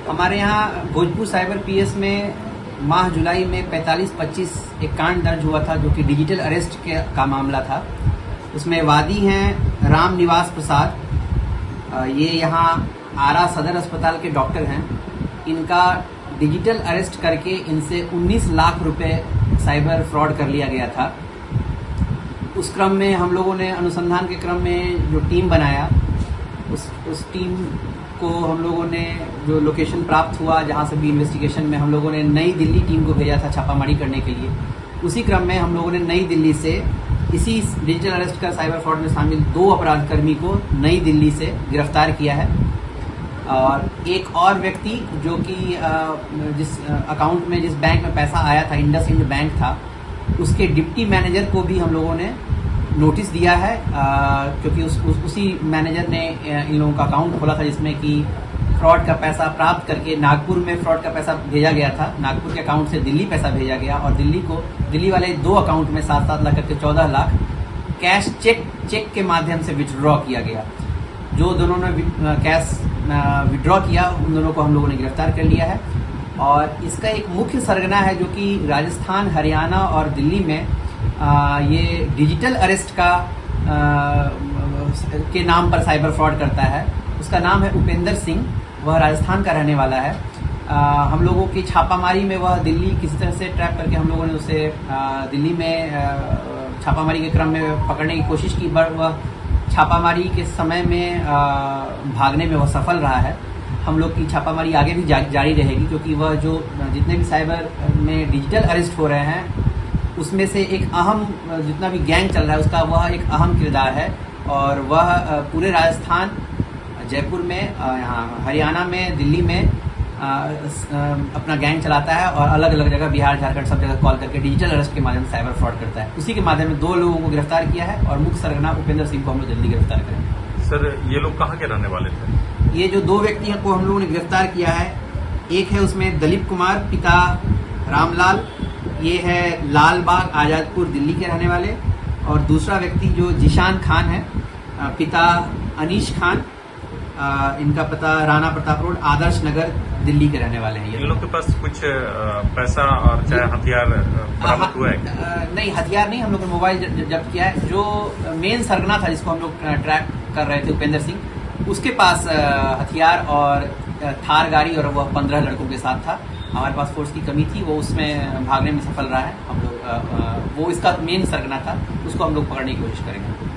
हमारे यहाँ Bhojpur cyber PS में माह जुलाई में 45-25 एक कांड दर्ज हुआ था, जो कि डिजिटल अरेस्ट का मामला था। उसमें वादी हैं राम निवास प्रसाद, ये यहाँ आरा सदर अस्पताल के डॉक्टर हैं। इनका डिजिटल अरेस्ट करके इनसे 19 लाख रुपए साइबर फ्रॉड कर लिया गया था। उस क्रम में हम लोगों ने अनुसंधान के क्रम में जो टीम बनाया, उस टीम को हम लोगों ने जो लोकेशन प्राप्त हुआ, जहां से भी इन्वेस्टिगेशन में हम लोगों ने नई दिल्ली टीम को भेजा था छापामारी करने के लिए। उसी क्रम में हम लोगों ने नई दिल्ली से इसी डिजिटल अरेस्ट का साइबर फ्रॉड में शामिल 2 अपराधकर्मी को नई दिल्ली से गिरफ्तार किया है। और एक और व्यक्ति जो कि जिस अकाउंट में, जिस बैंक में पैसा आया था, इंडसइंड बैंक था, उसके डिप्टी मैनेजर को भी हम लोगों ने नोटिस दिया है, क्योंकि उसी मैनेजर ने इन लोगों का अकाउंट खोला था, जिसमें कि फ्रॉड का पैसा प्राप्त करके नागपुर में फ्रॉड का पैसा भेजा गया था। नागपुर के अकाउंट से दिल्ली पैसा भेजा गया और दिल्ली वाले 2 अकाउंट में 7-7 लाख करके 14 लाख कैश चेक के माध्यम से विथड्रॉ किया गया। जो दोनों ने कैश विथड्रॉ किया, उन दोनों को हम लोगों ने गिरफ्तार कर लिया है। और इसका एक मुख्य सरगना है जो कि राजस्थान, हरियाणा और दिल्ली में ये डिजिटल अरेस्ट के नाम पर साइबर फ्रॉड करता है। उसका नाम है उपेंद्र सिंह, वह राजस्थान का रहने वाला है। हम लोगों की छापामारी में वह दिल्ली किसी तरह से ट्रैप करके हम लोगों ने उसे दिल्ली में छापामारी के क्रम में पकड़ने की कोशिश की, पर वह छापामारी के समय में भागने में वह सफल रहा है। हम लोग की छापामारी आगे भी जारी रहेगी, क्योंकि वह जो जितने भी साइबर में डिजिटल अरेस्ट हो रहे हैं, उसमें से एक अहम, जितना भी गैंग चल रहा है उसका, वह एक अहम किरदार है। और वह पूरे राजस्थान, जयपुर में, यहाँ हरियाणा में, दिल्ली में अपना गैंग चलाता है और अलग अलग जगह, बिहार, झारखंड, सब जगह कॉल करके डिजिटल अरेस्ट के माध्यम से साइबर फ्रॉड करता है। उसी के माध्यम में 2 लोगों को गिरफ्तार किया है और मुख्य सरगना उपेंद्र सिंह को हम लोग जल्दी गिरफ्तार करेंगे। सर, ये लोग कहाँ के रहने वाले थे? ये जो 2 व्यक्तियों को हम लोगों ने गिरफ्तार किया है, एक है उसमें दलीप कुमार पिता रामलाल, ये है लालबाग आजादपुर दिल्ली के रहने वाले। और दूसरा व्यक्ति जो जिशान खान है, पिता अनीश खान, इनका पता राणा प्रताप रोड, आदर्श नगर, दिल्ली के रहने वाले हैं। इन लोग के पास कुछ पैसा और चाहे हथियार बरामद हुआ है? नहीं, हथियार नहीं, हम लोग ने मोबाइल जब्त किया है। जो मेन सरगना था जिसको हम लोग ट्रैक कर रहे थे, उपेंद्र सिंह, उसके पास हथियार और थार गाड़ी और वह 15 लड़कों के साथ था। हमारे पास फोर्स की कमी थी, वो उसमें भागने में सफल रहा है। हम लोग वो इसका मेन सरगना था, उसको हम लोग पकड़ने की कोशिश करेंगे।